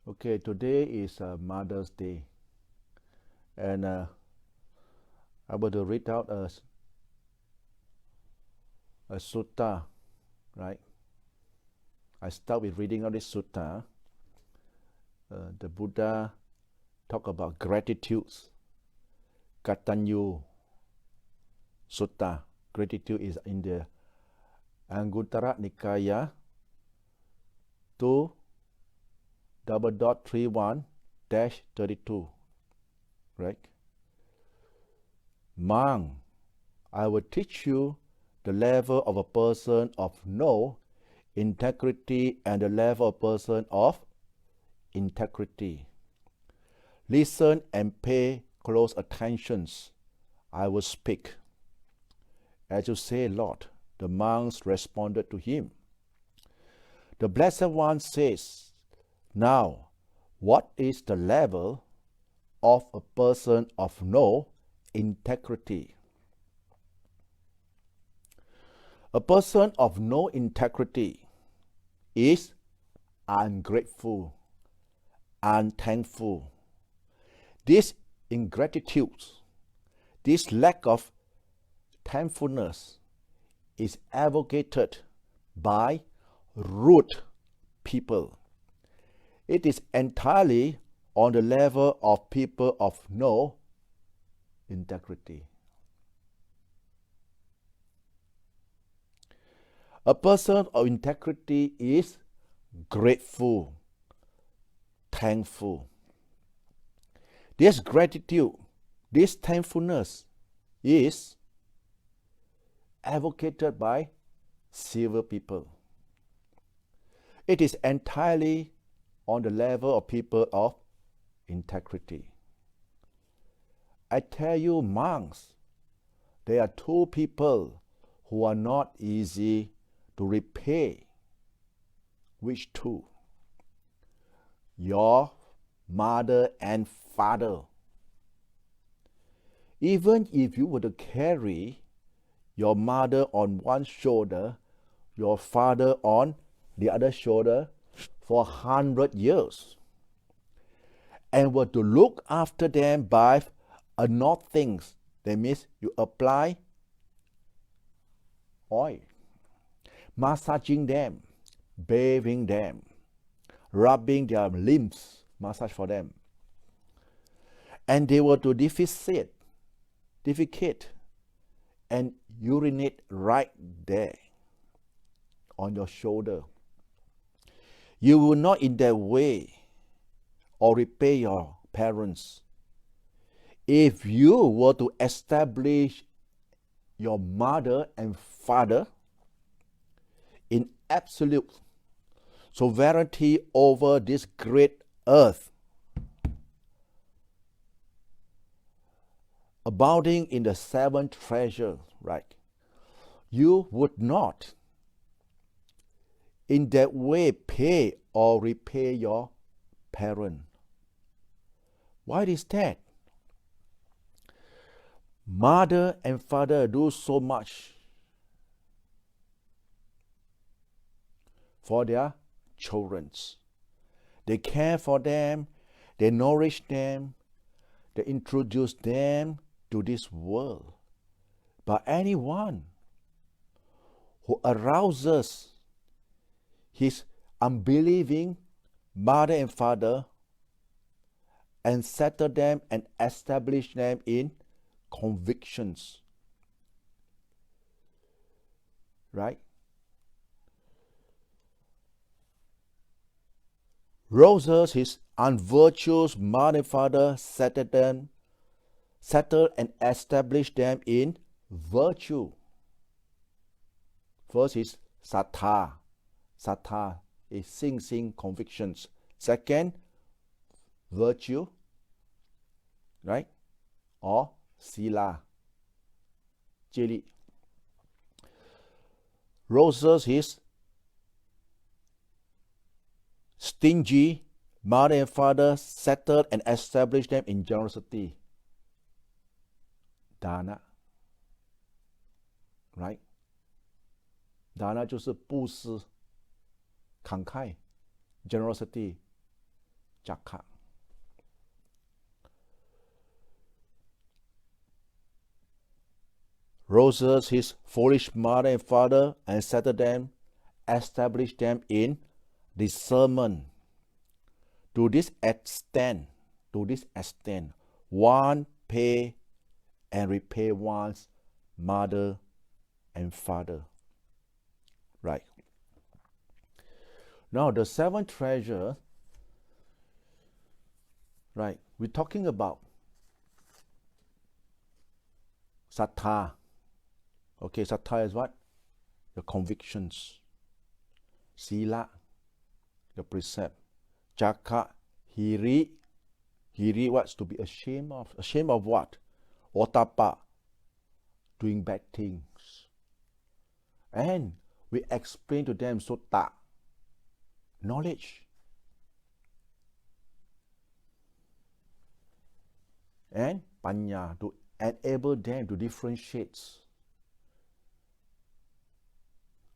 Okay, today is Mother's Day, and I want to read out a sutta, right? I start with reading out this sutta. The Buddha talk about gratitudes. Katanyu Sutta. Gratitude is in the Anguttara Nikaya 2:31-32, right? Monk, I will teach you the level of a person of no integrity and the level of a person of integrity. Listen and pay close attention. I will speak. As you say, Lord, the monks responded to him. The Blessed One says, now, what is the level of a person of no integrity? A person of no integrity is ungrateful, unthankful. This ingratitude, this lack of thankfulness is advocated by rude people. It is entirely on the level of people of no integrity. A person of integrity is grateful, thankful. This gratitude, this thankfulness is advocated by civil people. It is entirely on the level of people of integrity. I tell you, monks, there are two people who are not easy to repay. Which two? Your mother and father. Even if you were to carry your mother on one shoulder, your father on the other shoulder for 100 years, and were to look after them by things, that means you apply oil, massaging them, bathing them, rubbing their limbs, massage for them, and they were to defecate and urinate right there on your shoulder. You will not in that way or repay your parents. If you were to establish your mother and father in absolute sovereignty over this great earth, abounding in the seven treasures, right? You would not in that way pay or repay your parent. Why is that? Mother and father do so much for their children. They care for them, they nourish them, they introduce them to this world. But anyone who arouses his unbelieving mother and father and settle them and establish them in convictions, right? Rouses his unvirtuous mother and father, settle and establish them in virtue. First is sattha. Sattha is sing convictions. Second, virtue, right? Or sila, 戒律. Roses his stingy mother and father, settled and established them in generosity. Dana, right? Dana 就是布施、慷慨 generosity, Jaka. Roses his foolish mother and father and settled them, established them in discernment. To this extent, one pay and repay one's mother and father. Right. Now the seventh treasure, right, we're talking about sattha. Okay, sattha is what? The convictions. Sila, the precept. Jaka, hiri. Hiri, what's to be ashamed of? Ashamed of what? Otapa, doing bad things. And we explain to them sutta, knowledge. And panya, to enable them to differentiate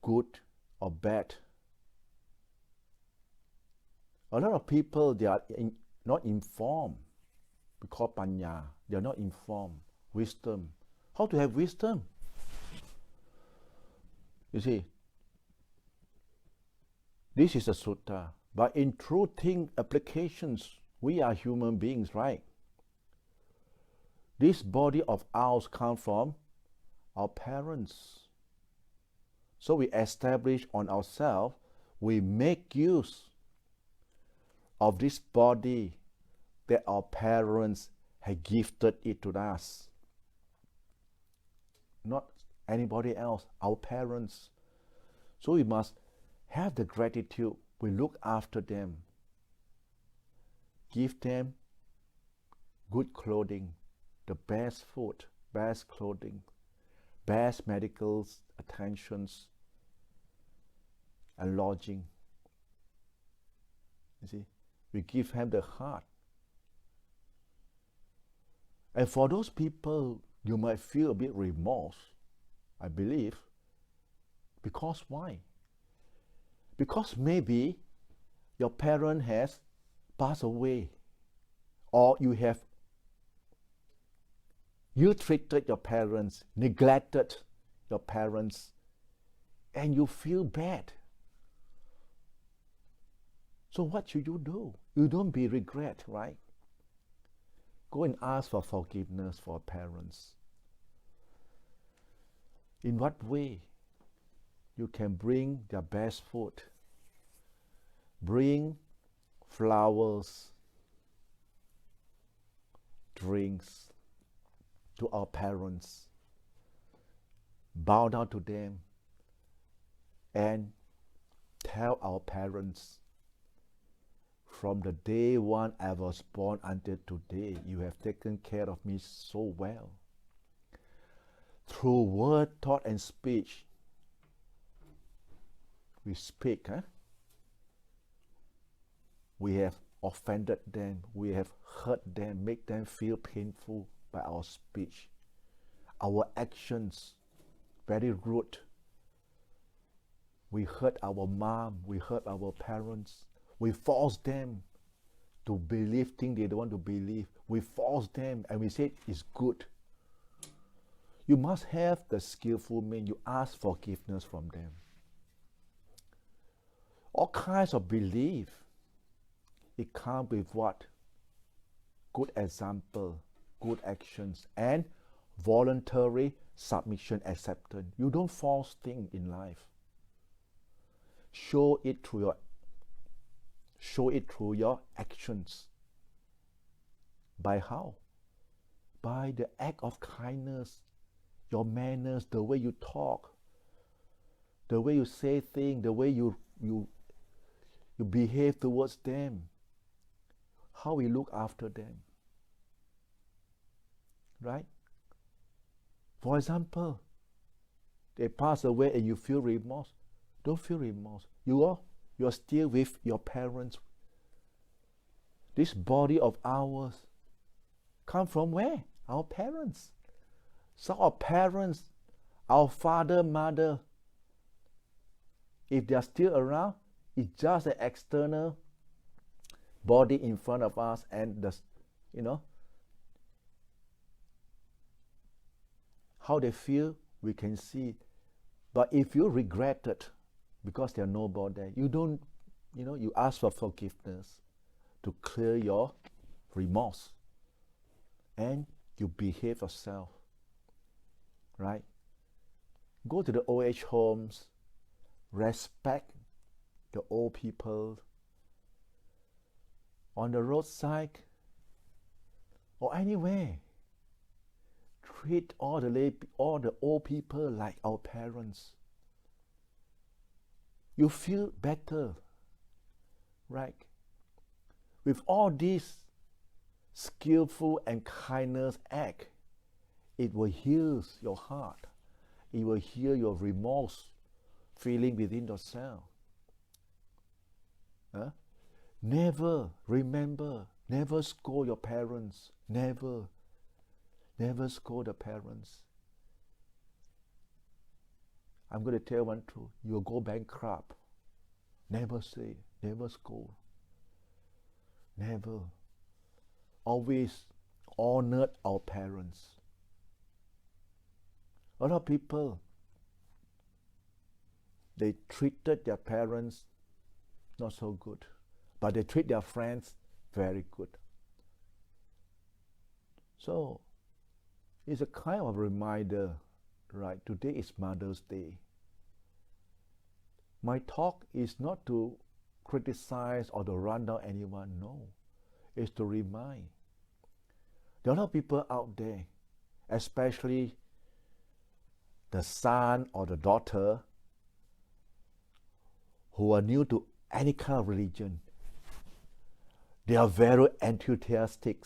good or bad. A lot of people, they are not informed. We call panya. They are not informed. Wisdom. How to have wisdom? You see, this is a sutta. But in true thing applications, we are human beings, right? This body of ours comes from our parents. So we establish on ourselves, we make use of this body that our parents have gifted it to us. Not anybody else, our parents. So we must have the gratitude. We look after them. Give them good clothing, the best food, best clothing, best medical attentions, and lodging. You see, we give them the heart. And for those people, you might feel a bit remorse, I believe. Because why? Because maybe your parent has passed away, or you treated your parents, neglected your parents, and you feel bad. So what should you do? You don't be regret, right? Go and ask for forgiveness for parents. In what way you can bring their best food? Bring flowers, drinks to our parents. Bow down to them and tell our parents, from the day one I was born until today, you have taken care of me so well. Through word, thought, and speech, we speak. We have offended them. We have hurt them, make them feel painful by our speech. Our actions, very rude. We hurt our mom. We hurt our parents. We force them to believe things they don't want to believe. We force them and we say it's good. You must have the skillful means. You ask forgiveness from them. All kinds of belief. It comes with what? Good example, good actions, and voluntary submission, acceptance. You don't force things in life. Show it through your actions. By how? By the act of kindness, your manners, the way you talk, the way you say things, the way you behave towards them, how we look after them. Right? For example, they pass away and you feel remorse. Don't feel remorse. You are still with your parents. This body of ours come from where? Our parents. So our parents, our father, mother, if they are still around, it's just an external body in front of us and the, how they feel, we can see. But if you regret it because there are nobody, you don't, you ask for forgiveness to clear your remorse and you behave yourself, right? Go to the old age homes, respect the old people on the roadside or anywhere. Treat all the old people like our parents. You feel better, right? With all these skillful and kindness act, it will heal your heart. It will heal your remorse feeling within yourself. Never scold your parents. Never scold the parents. I'm going to tell one truth. You'll go bankrupt. Never say, never scold. Never. Always honor our parents. A lot of people, they treated their parents not so good, but they treat their friends very good. So, it's a kind of reminder, right? Today is Mother's Day. My talk is not to criticize or to run down anyone, no. It's to remind. There are a lot of people out there, especially the son or the daughter, who are new to any kind of religion. They are very enthusiastic.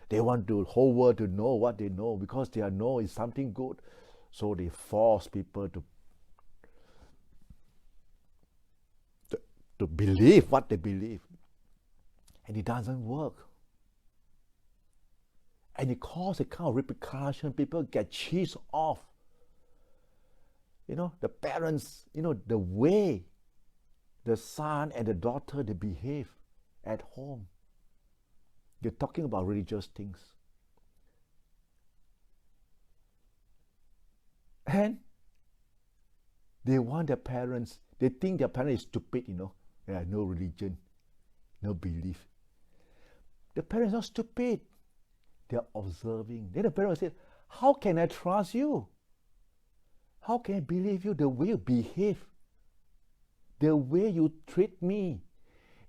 They want the whole world to know what they know because they know is something good. So they force people to believe what they believe. And it doesn't work. And it causes a kind of repercussion. People get cheesed off. The parents, the way the son and the daughter, they behave at home. They're talking about religious things. And they want their parents, they think their parents is stupid, They have no religion, no belief. The parents are not stupid. They are observing. Then the parents say, how can I trust you? How can I believe you? The way you behave, the way you treat me,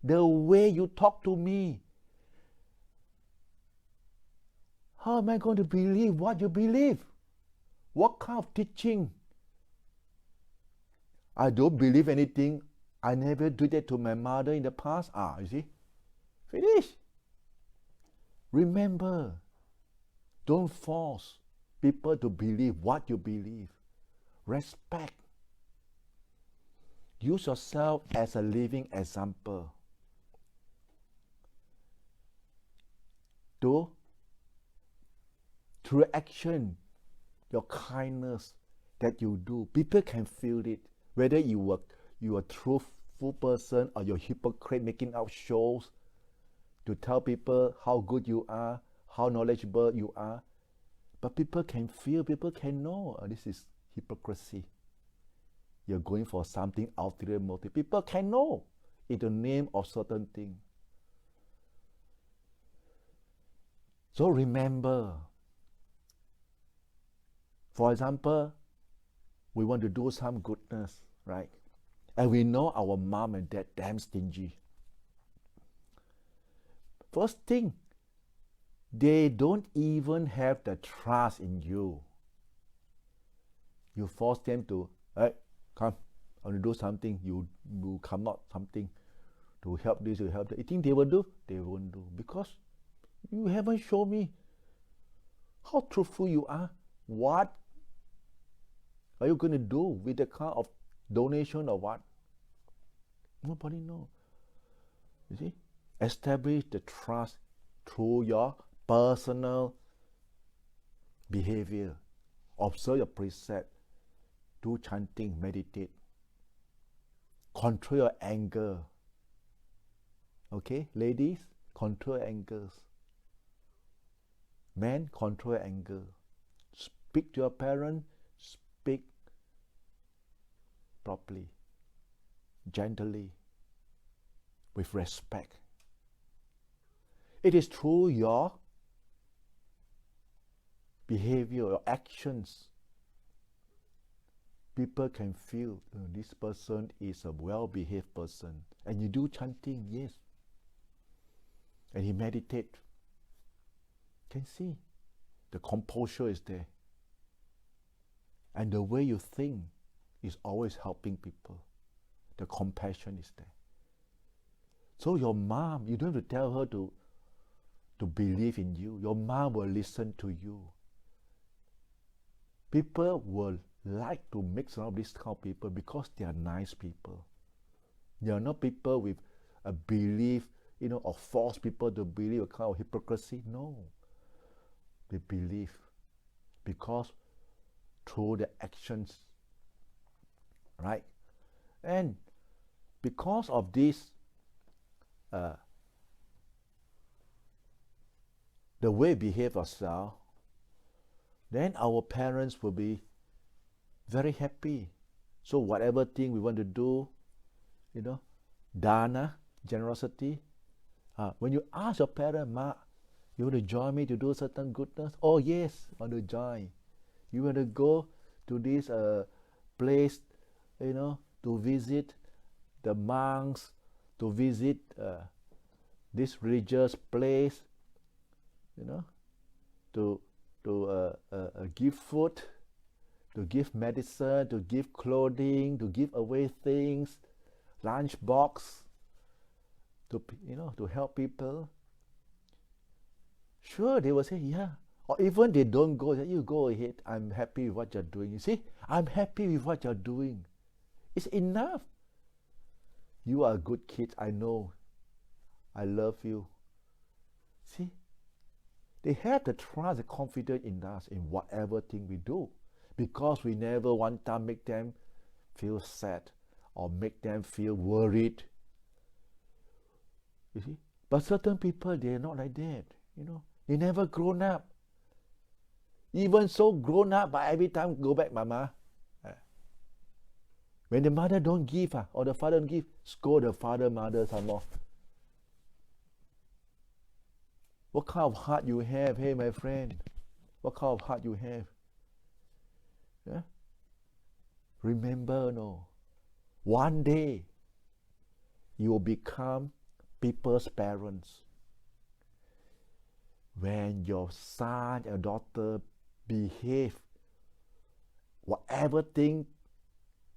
the way you talk to me. How am I going to believe what you believe? What kind of teaching? I don't believe anything. I never did that to my mother in the past. You see? Finish. Remember, don't force people to believe what you believe. Respect. Use yourself as a living example. Through action, your kindness that you do, people can feel it. Whether you are a truthful person or you're a hypocrite making out shows to tell people how good you are, how knowledgeable you are. But people can feel, people can know, this is hypocrisy. You're going for something ulterior motive. People can know in the name of certain thing. So remember, for example, we want to do some goodness, right? And we know our mom and dad damn stingy. First thing, they don't even have the trust in you. You force them to, hey, come, I want to do something, you come out something to help this, to help that. You think they will do? They won't do. Because you haven't shown me how truthful you are. What are you going to do with the kind of donation or what? Nobody knows. You see? Establish the trust through your personal behavior. Observe your precept. Do chanting, meditate. Control your anger. Okay, ladies, control angers. Men, control anger. Speak to your parent, speak properly, gently, with respect. It is through your behavior, your actions, people can feel this person is a well-behaved person. And you do chanting, yes. And he meditate. Can see the composure is there. And the way you think is always helping people. The compassion is there. So your mom, you don't have to tell her to believe in you. Your mom will listen to you. People will like to mix around these kind of people because they are nice people. They are not people with a belief, or force people to believe a kind of hypocrisy. No. They believe because through the actions, right? And because of this, the way we behave ourselves, then our parents will be very happy. So whatever thing we want to do, dana, generosity. When you ask your parent, Ma, you want to join me to do certain goodness? Oh yes, I want to join. You want to go to this place, to visit the monks, to visit this religious place, to give food, to give medicine, to give clothing, to give away things, lunch box, to help people. Sure, they will say, yeah. Or even they don't go, you go ahead. I'm happy with what you're doing. You see, I'm happy with what you're doing. It's enough. You are a good kid, I know. I love you. See, they have the trust, the confidence in us in whatever thing we do, because we never one time make them feel sad or make them feel worried. You see, but certain people, they're not like that. They never grown up. Even so grown up, but every time go back, Mama. When the mother don't give, or the father don't give, scold the father, mother some more. What kind of heart you have, hey my friend? What kind of heart you have? Yeah? Remember, one day you will become people's parents. When your son or daughter behave, whatever thing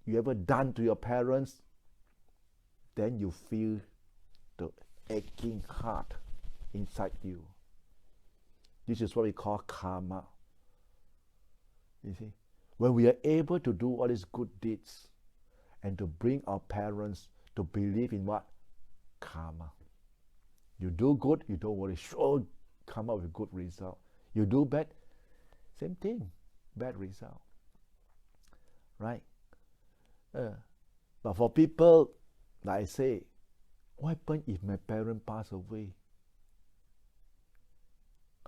you ever done to your parents, then you feel the aching heart inside you. This is what we call karma. You see, when we are able to do all these good deeds and to bring our parents to believe in what? Karma. You do good, you don't worry, sure come up with good result. You do bad, same thing, bad result. Right? But for people, like I say, what happens if my parent pass away?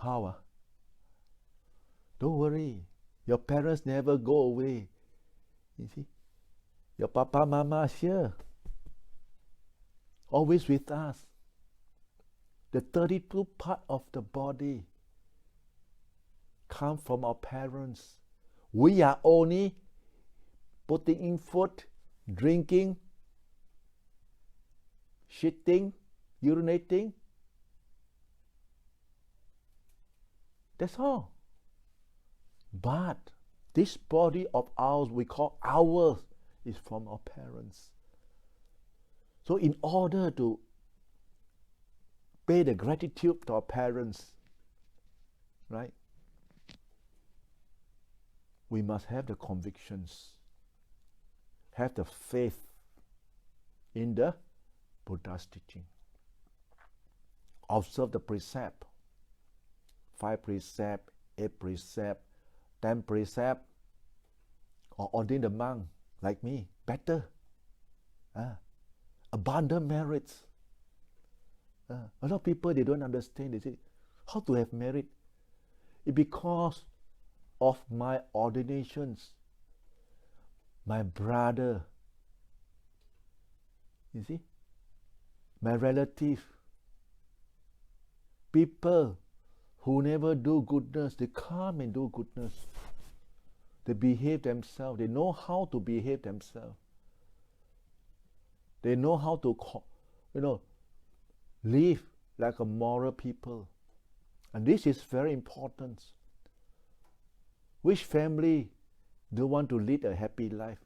How? Don't worry. Your parents never go away. You see? Your papa, mama is here. Always with us. The 32 part of the body come from our parents. We are only putting in food, drinking, shitting, urinating. That's all. But this body of ours, we call ours, is from our parents. So in order to pay the gratitude to our parents, right, we must have the convictions, have the faith in the Buddha's teaching. Observe the precept, 5 precept, 8 precept, 10 precept, or ordain the monk like me, better. Abundant merits. A lot of people, they don't understand. They say, how to have merit? It's because of my ordinations, my brother, you see, my relative, people who never do goodness, they come and do goodness. They behave themselves. They know how to behave themselves. They know how to, live like a moral people. And this is very important. Which family do want to lead a happy life?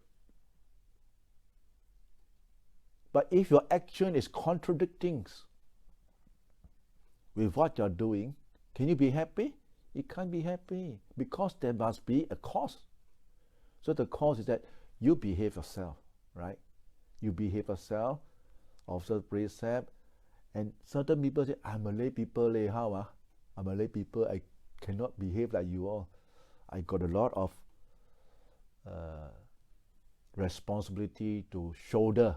But if your action is contradicting with what you're doing, can you be happy? You can't be happy because there must be a cause. So the cause is that you behave yourself, right? You behave yourself, observe precept, and certain people say, I'm a lay people, how? I'm a lay people, I cannot behave like you all. I got a lot of responsibility to shoulder.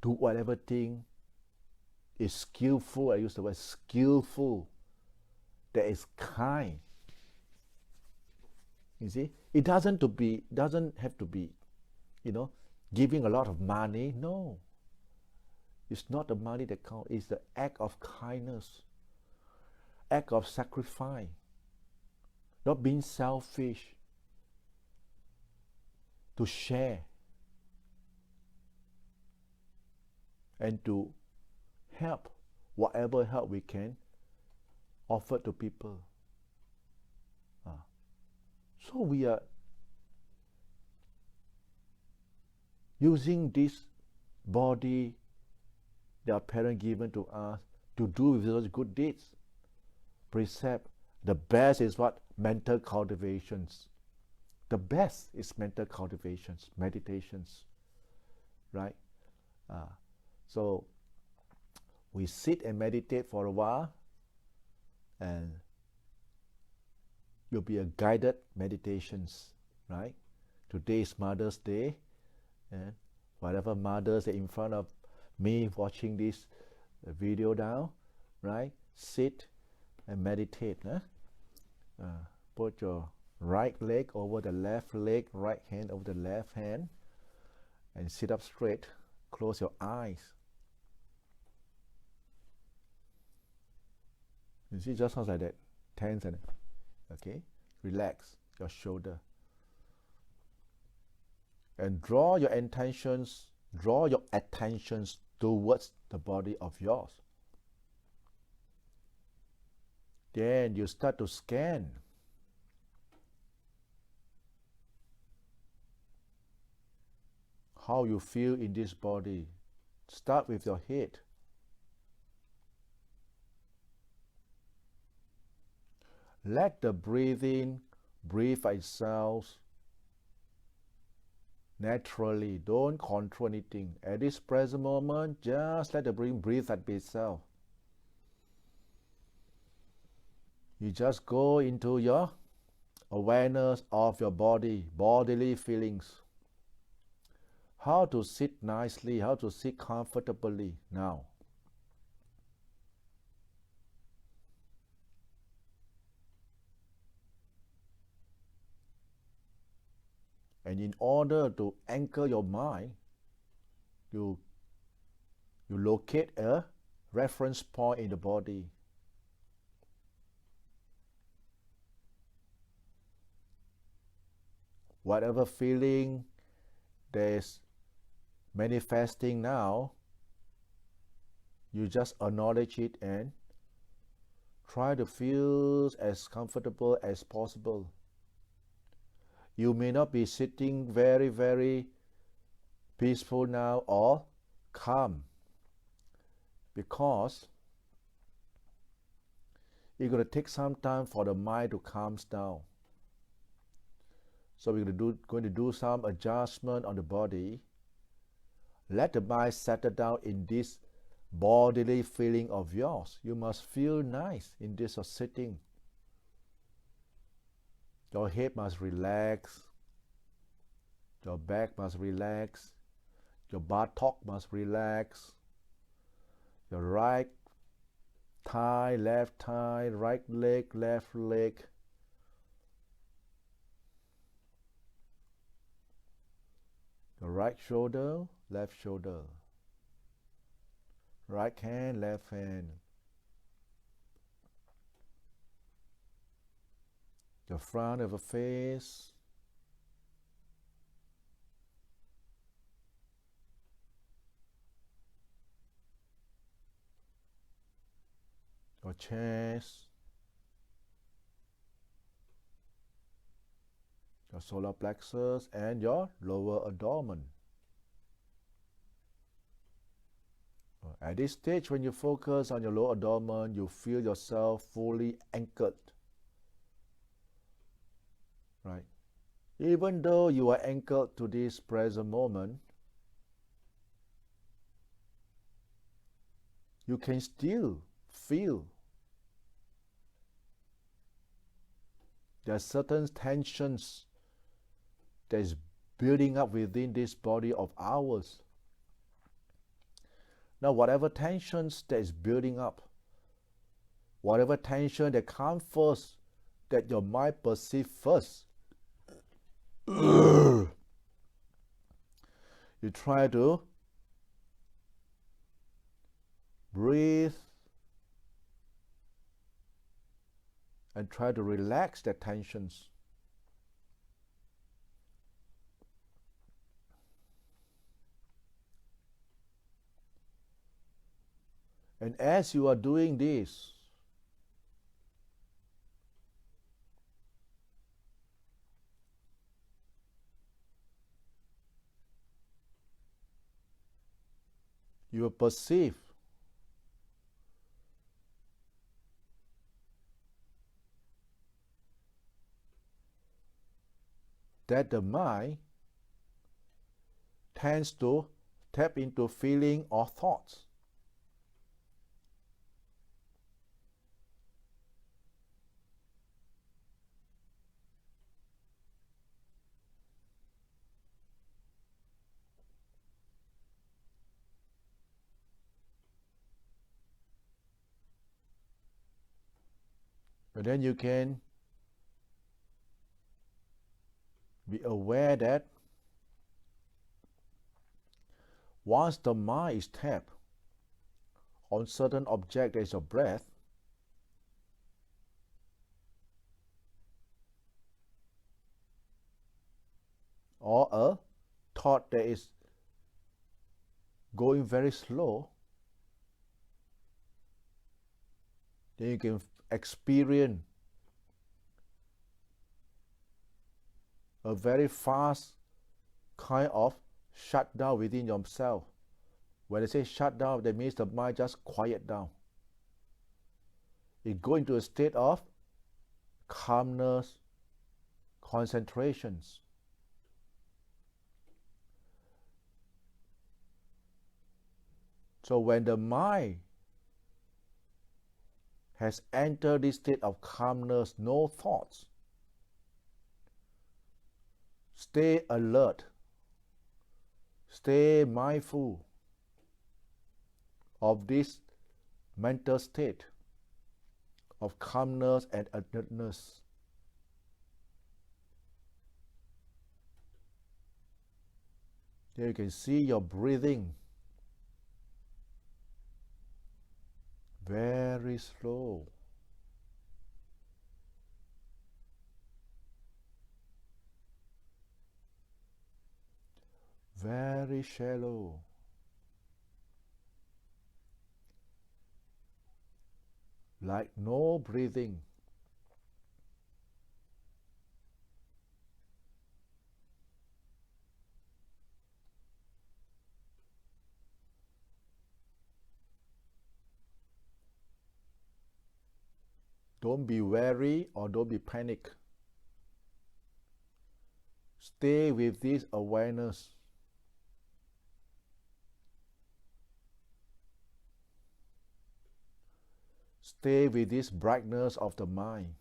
Do whatever thing is skillful. I use the word skillful. That is kind. You see, it doesn't have to be, giving a lot of money. No, it's not the money that counts. It's the act of kindness, act of sacrifice, not being selfish, to share and to help whatever help we can offer to people. So we are using this body that our parents given to us to do with those good deeds. Precept, the best is what? Mental cultivations. The best is mental cultivations, meditations, right? So we sit and meditate for a while, and you'll be a guided meditations, right? Today is Mother's Day, and whatever mothers are in front of me watching this video now, right? Sit and meditate. Put your right leg over the left leg, right hand over the left hand, and sit up straight. Close your eyes. You see, just sounds like that. Tense and okay. Relax your shoulder. And draw your attentions towards the body of yours. Then you start to scan. How you feel in this body. Start with your head. Let the breathing breathe itself naturally. Don't control anything. At this present moment, just let the breathing breathe at itself. You just go into your awareness of your body, bodily feelings. How to sit nicely, how to sit comfortably now. And in order to anchor your mind, you locate a reference point in the body. Whatever feeling there's manifesting now, you just acknowledge it and try to feel as comfortable as possible. You may not be sitting very, very peaceful now or calm, because it's going to take some time for the mind to calm down. So we're going to do some adjustment on the body. Let the mind settle down in this bodily feeling of yours. You must feel nice in this sitting. Your head must relax. Your back must relax. Your buttock must relax. Your right thigh, left thigh, right leg, left leg. Your right shoulder, left shoulder. Right hand, left hand. The front of the face. Your chest. Your solar plexus and your lower abdomen. At this stage, when you focus on your lower abdomen, you feel yourself fully anchored. Right? Even though you are anchored to this present moment, you can still feel there are certain tensions that is building up within this body of ours. Now, whatever tensions that is building up, whatever tension that comes first, that your mind perceives first, you try to breathe and try to relax the tensions. And as you are doing this, you will perceive that the mind tends to tap into feeling or thoughts. And then you can be aware that once the mind is tapped on certain object as your breath, or a thought that is going very slow, then you can experience a very fast kind of shutdown within yourself. When I say shut down, that means the mind just quiet down. It goes into a state of calmness, concentrations. So when the mind has entered this state of calmness, no thoughts, stay alert, stay mindful of this mental state of calmness and alertness. Here you can see your breathing very slow. Very shallow. Like no breathing. Don't be wary or don't be panic. Stay with this awareness. Stay with this brightness of the mind.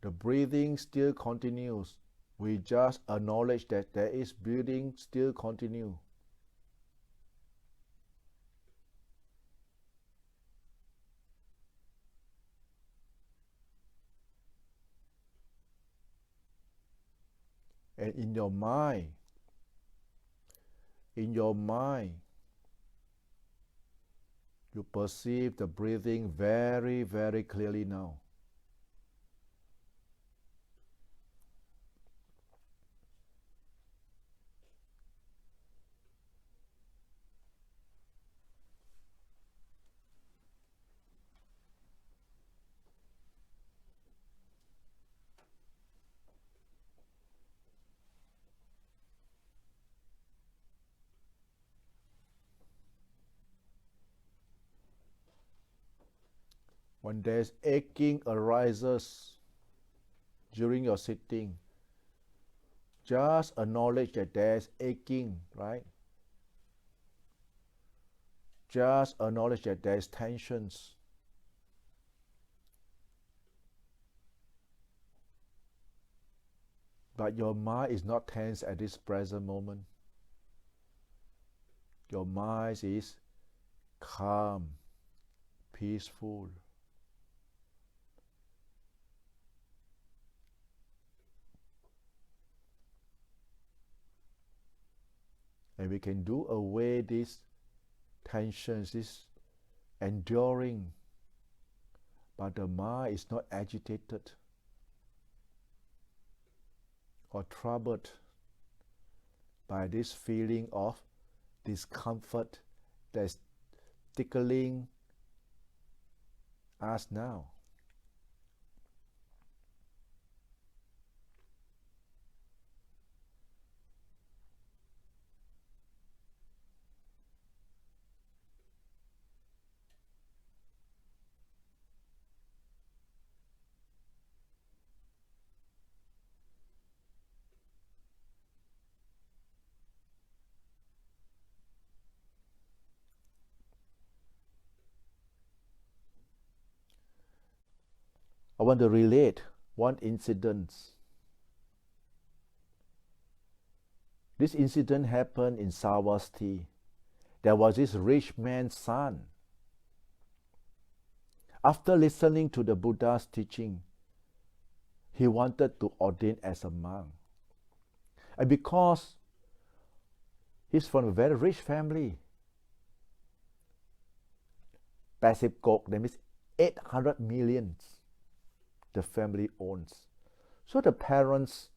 The breathing still continues We just acknowledge that there is breathing still continue. And in your mind, you perceive the breathing very, very clearly now. When there's aching arises during your sitting, just acknowledge that there's aching, right? Just acknowledge that there's tensions. But your mind is not tense at this present moment. Your mind is calm, peaceful. And we can do away these tensions, this enduring, but the mind is not agitated or troubled by this feeling of discomfort that's tickling us now. I want to relate one incident. This incident happened in Sarvasti. There was this rich man's son. After listening to the Buddha's teaching, he wanted to ordain as a monk. And because he's from a very rich family, passive coke, that means 800 million the family owns. So the parents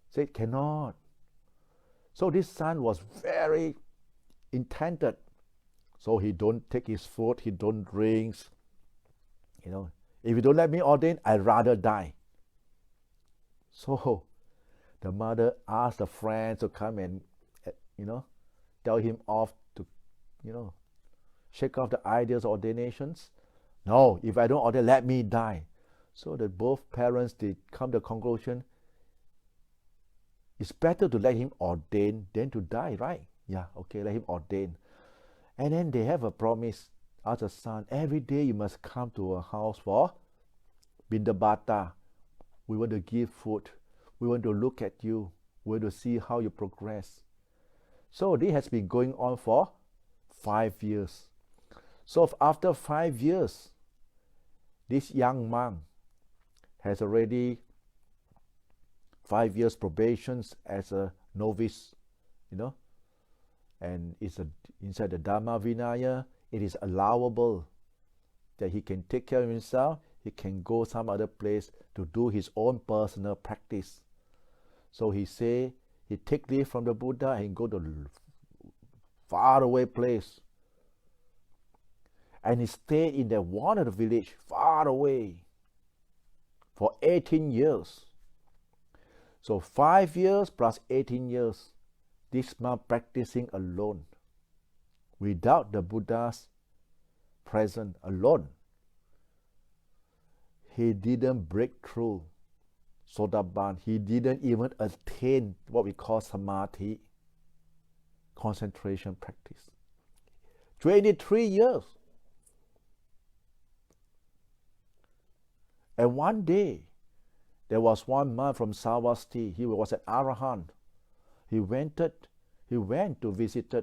said, cannot. So this son was very intended. So he don't take his food, he don't drink. If you don't let me ordain, I'd rather die. So the mother asked the friends to come and, tell him off to, shake off the ideas of ordinations. No, if I don't ordain, let me die. So that both parents did come to the conclusion, it's better to let him ordain than to die, right? Yeah, okay, let him ordain. And then they have a promise, ask the son, every day you must come to our house for Bindabata. We want to give food. We want to look at you. We want to see how you progress. So this has been going on for 5 years. So after 5 years, this young monk has already 5 years probation as a novice, and it's inside the Dhamma Vinaya, it is allowable that he can take care of himself, he can go some other place to do his own personal practice. So he say, he take leave from the Buddha and go to far away place. And he stayed in one of the village far away for 18 years. So 5 years plus 18 years, this monk practicing alone, without the Buddha's presence, alone. He didn't break through Sotapan. He didn't even attain what we call samadhi, concentration practice. 23 years. And one day, There was one monk from Sarvasti. He was an Arahant. He went to visit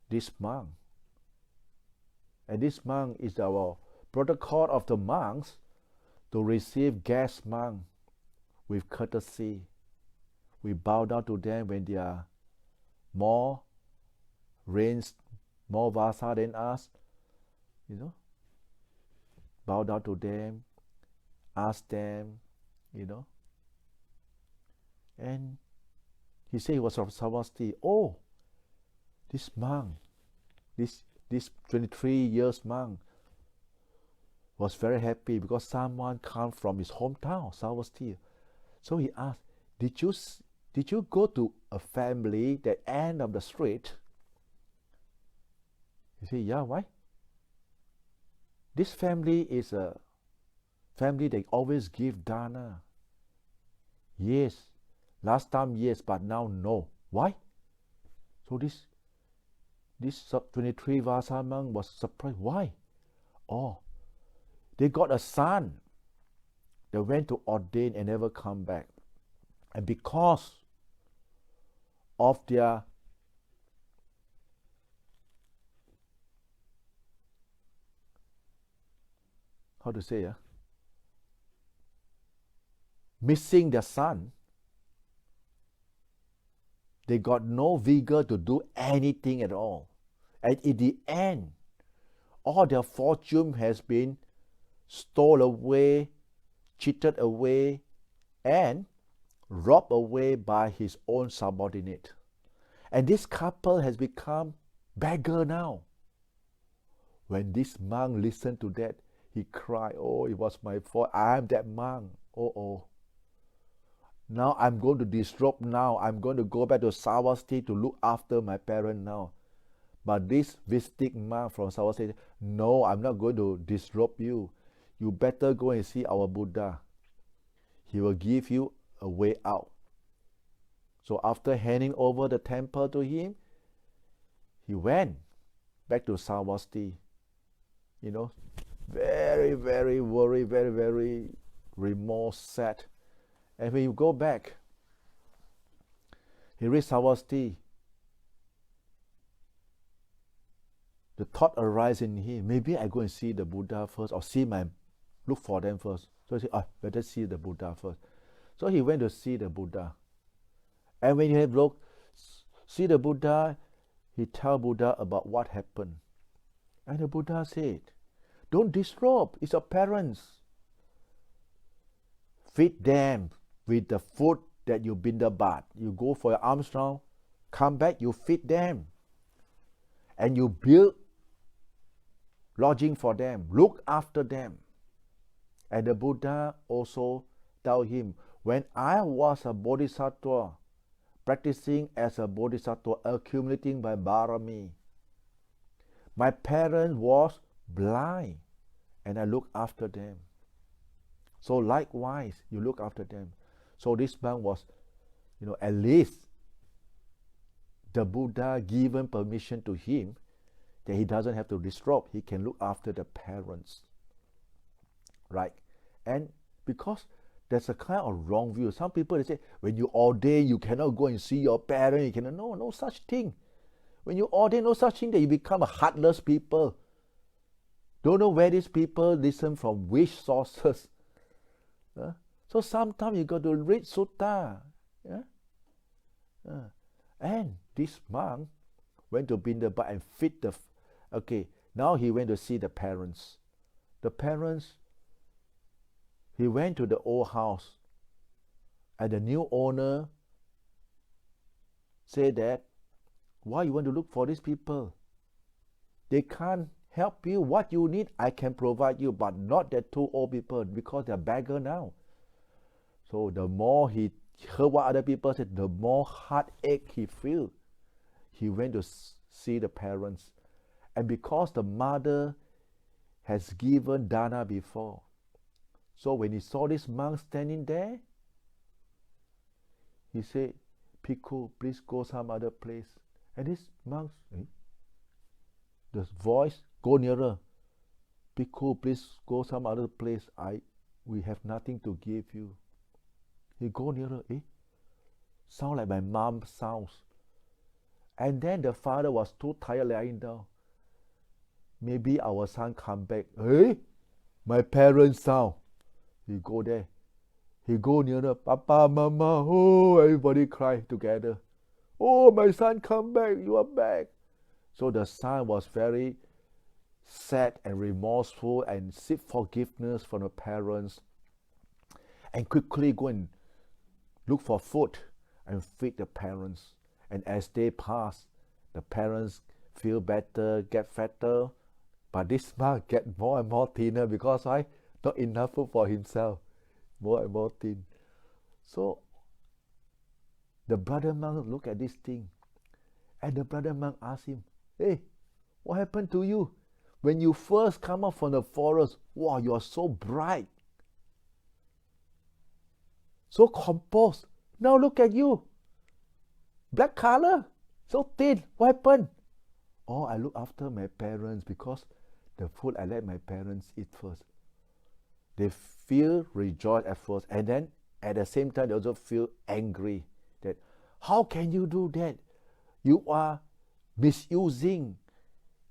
this monk. And this monk is our protocol of the monks to receive guest monk with courtesy. We bow down to them when they are more range, more vasa than us. Bow down to them, ask them, And he said he was from Sarvasti. Oh, this monk, this 23 years monk was very happy because someone come from his hometown, Sarvasti. So he asked, did you go to a family that end of the street? He said, yeah, why? This family is a family that always give dana. Yes, last time yes, but now no. Why? So this 23 Vasa monk was surprised. Why? Oh, they got a son. They went to ordain and never come back. And because of their missing their son, they got no vigor to do anything at all. And in the end, all their fortune has been stolen away, cheated away, and robbed away by his own subordinate. And this couple has become beggar now. When this monk listened to that, he cried, oh, it was my fault. I am that monk. Oh. Now I'm going to disrobe now. I'm going to go back to Sarvasti to look after my parents now. But this visiting monk from Sarvasti said, no, I'm not going to disrobe you. You better go and see our Buddha. He will give you a way out. So after handing over the temple to him, he went back to Sarvasti. Very, very worried, very, very remorse, sad. And when you go back, he reached Sarvasti. The thought arises in him, maybe I go and see the Buddha first, or look for them first. So he said, better see the Buddha first. So he went to see the Buddha. And when he see the Buddha, he tell Buddha about what happened. And the Buddha said, don't disrobe, it's your parents. Feed them with the food that you bindabat. You go for your alms now, come back, you feed them. And you build lodging for them, look after them. And the Buddha also tell him, when I was a bodhisattva, practicing as a bodhisattva, accumulating my barami, my parents was blind and I look after them. So likewise, you look after them. So this monk was, at least the Buddha given permission to him that he doesn't have to disrobe. He can look after the parents. Right? And because there's a kind of wrong view. Some people, they say, when you ordain, you cannot go and see your parents. You cannot, no such thing. When you ordain, no such thing that you become a heartless people. Don't know where these people listen from, which sources. So sometimes you got to read sutta. And this monk went to Bindabat and feed now he went to see the parents. The parents, he went to the old house. And the new owner said that, why you want to look for these people? They can't help you. What you need, I can provide you, but not the two old people because they're beggar now. So the more he heard what other people said, the more heartache he feel. He went to see the parents. And because the mother has given dana before, so when he saw this monk standing there, he said, Bhikkhu, please go some other place. And this monk, the voice, go nearer. Bhikkhu, please go some other place. we have nothing to give you. He go nearer, sound like my mom sounds. And then the father was too tired lying down. Maybe our son come back. My parents sound. He go there. He go nearer. Papa, Mama, oh, everybody cry together. Oh, my son come back. You are back. So the son was very sad and remorseful and seek forgiveness from the parents and quickly go and look for food and feed the parents. And as they pass, the parents feel better, get fatter, but this monk get more and more thinner because why? Not enough food for himself, more and more thin. So the brother monk look at this thing, and the brother monk asked him, hey, what happened to you? When you first come out from the forest, wow, you are so bright, so composed. Now look at you, black color, so thin. What happened? Oh, I look after my parents because the food I let my parents eat first. They feel rejoiced at first, and then at the same time they also feel angry that how can you do that? You are misusing,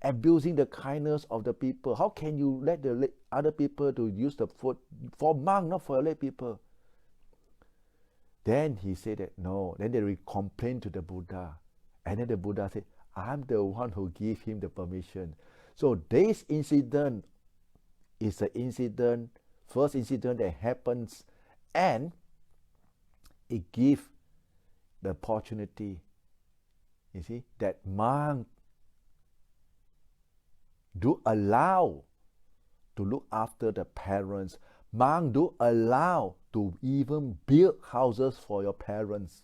abusing the kindness of the people. How can you let the other people to use the food for monk, not for lay people? Then he said that no. Then they complained to the Buddha, and then the Buddha said, I'm the one who gave him the permission. So this incident is the first incident that happens, and it gives the opportunity, you see, that monk do allow to look after the parents. Monk do allow to even build houses for your parents.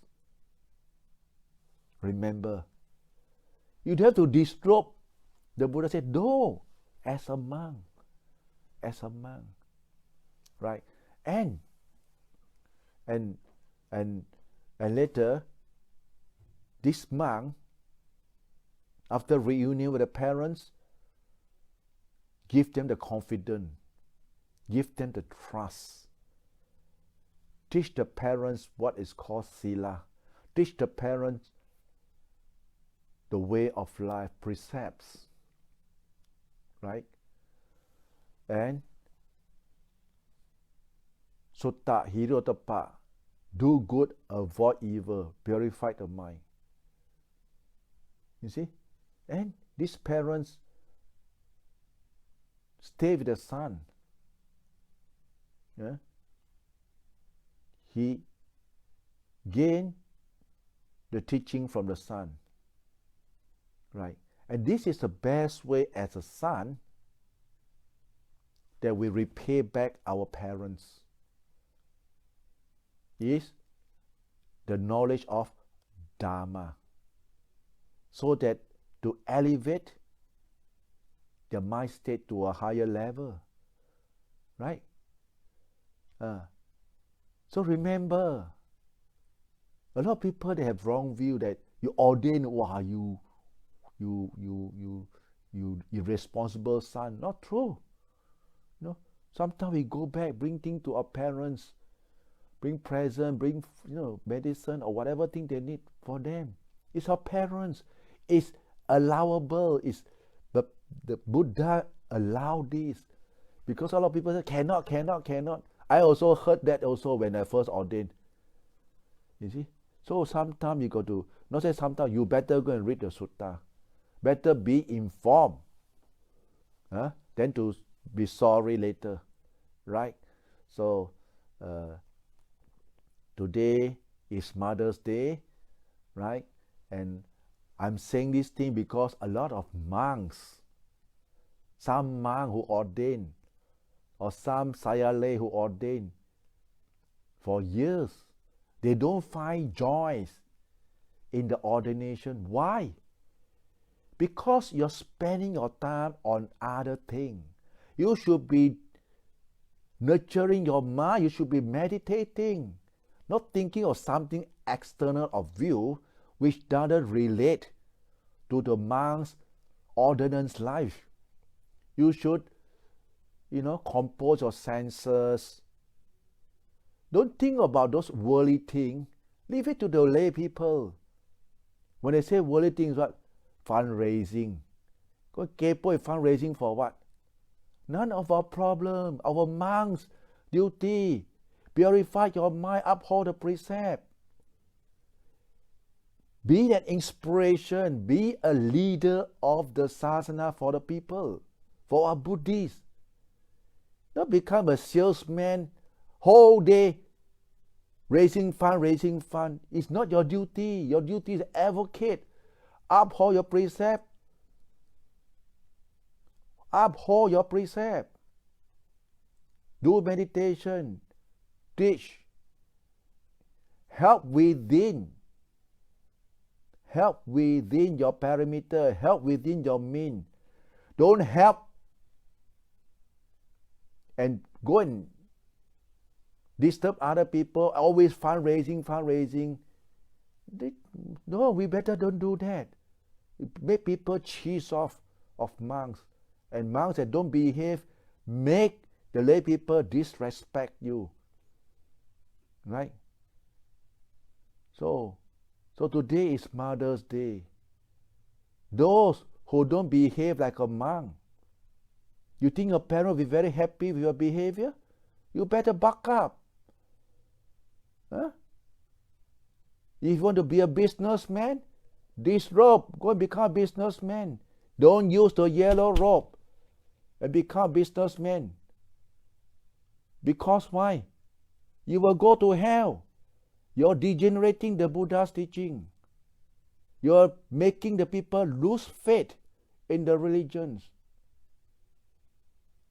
Remember, you don't have to disrobe. The Buddha said, no, as a monk, right? And later, this monk, after reunion with the parents, give them the confidence, give them the trust, teach the parents what is called sila, teach the parents the way of life, precepts, right? And sutta, hirotapa, do good, avoid evil, purify the mind. You see? And these parents stay with the son. Yeah? He gained the teaching from the son. Right? And this is the best way as a son that we repay back our parents, is the knowledge of Dhamma, so that to elevate the mind state to a higher level, right? So remember, a lot of people, they have wrong view that you ordain, wow, you irresponsible son. Not true. You know, sometimes we go back, bring things to our parents, bring present, bring medicine or whatever thing they need for them. It's our parents. It's allowable. It's the Buddha allowed this, because a lot of people say cannot. I also heard that also when I first ordained. You see, so sometimes you got to not say sometimes you better go and read the sutta. Better be informed, than to be sorry later, right? So today is Mother's Day, right? And I'm saying this thing because a lot of monks, some monk who ordain, or some sayalay who ordain for years, they don't find joy in the ordination. Why? Because you're spending your time on other things. You should be nurturing your mind. You should be meditating, not thinking of something external of you which doesn't relate to the monk's ordinance life. You should, compose your senses, Don't think about those worldly things. Leave it to the lay people. When they say worldly things, what? Fundraising. Go kepo fundraising for what? None of our problem. Our monks' duty. Purify your mind, uphold the precept. Be an inspiration. Be a leader of the sasana for the people, for our Buddhists. Don't become a salesman whole day raising fund. It's not your duty. Your duty is advocate. Uphold your precept. Uphold your precept. Do meditation. Teach. Help within. Help within your parameter. Help within your mean. Don't help and go and disturb other people. Always fundraising. No, we better don't do that. It make people cheese off of monks. And monks that don't behave make the lay people disrespect you. Right? So today is Mother's Day. Those who don't behave like a monk, you think a parent will be very happy with your behavior? You better buck up. Huh? If you want to be a businessman, disrobe, go and become a businessman. Don't use the yellow robe and become a businessman. Because why? You will go to hell. You're degenerating the Buddha's teaching. You're making the people lose faith in the religions.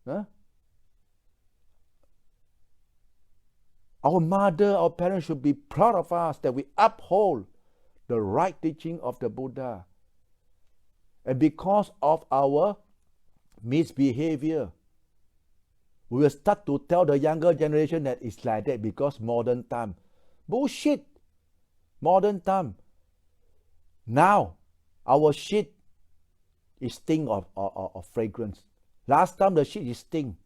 Huh? Our mother, our parents should be proud of us that we uphold the right teaching of the Buddha. And because of our misbehavior, we will start to tell the younger generation that it's like that because modern time. Bullshit! Modern time. Now, our shit is stink of fragrance. Last time the shit is stink.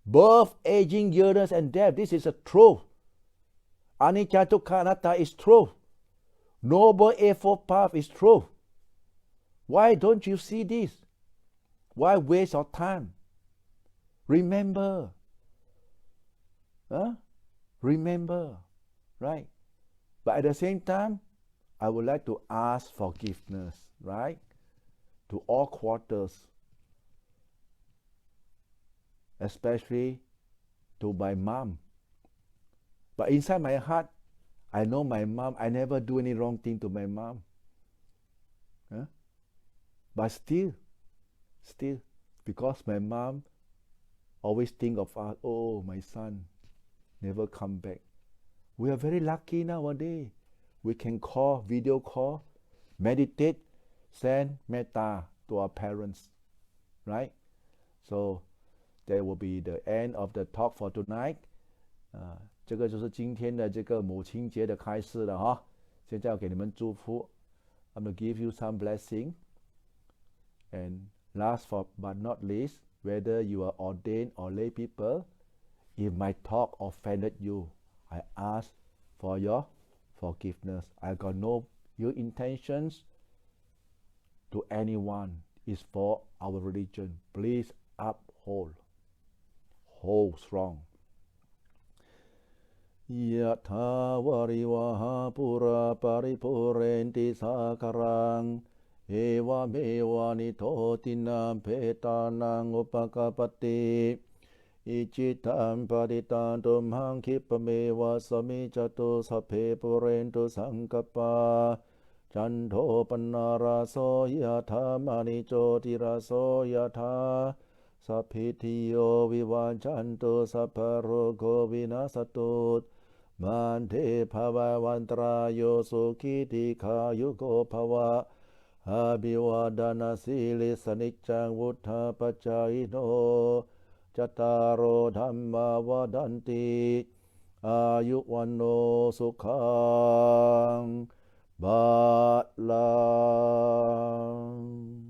Birth, aging, illness, and death. This is a truth. Anicca, dukkha, anatta is truth. Noble Eightfold Path is truth. Why don't you see this? Why waste your time? Remember. Remember. Right? But at the same time, I would like to ask forgiveness, right? To all quarters. Especially to my mom. But inside my heart, I know my mom. I never do any wrong thing to my mom. But still, because my mom always think of us, oh, my son never come back. We are very lucky nowadays. We can call, video call, meditate, send metta to our parents, right? So that will be the end of the talk for tonight. 这个就是今天的这个母亲节的开始了哈。现在要给你们祝福。I'm going to give you some blessing. And last but not least, whether you are ordained or lay people, if my talk offended you, I ask for your forgiveness. I got no ill intentions to anyone. It's for our religion. Please uphold. Hold strong. ยะถาวาริวหาปุราปาริปุเรนติสาคารังเอวะเมวะนิโทตินังเพตานังอุปกปปติอิจิตังปฏิตังตุมหังคิปะเมวะสมิจตุสัพเพปุเรนตุสังกปาจันโทปนาราโสยะถามณิโจติราโสยะถาสัพพิติโยวิวาจันตุสัพพะโรโควินาสตุมันเทภวะวันตรายโยสุขิติขายุโกภวะอาภิวาดานาสิลิสนิจจังวุฒาปัจจายโนจตารโอธัมมาวดันติอายุวันโนสุขังบาลัง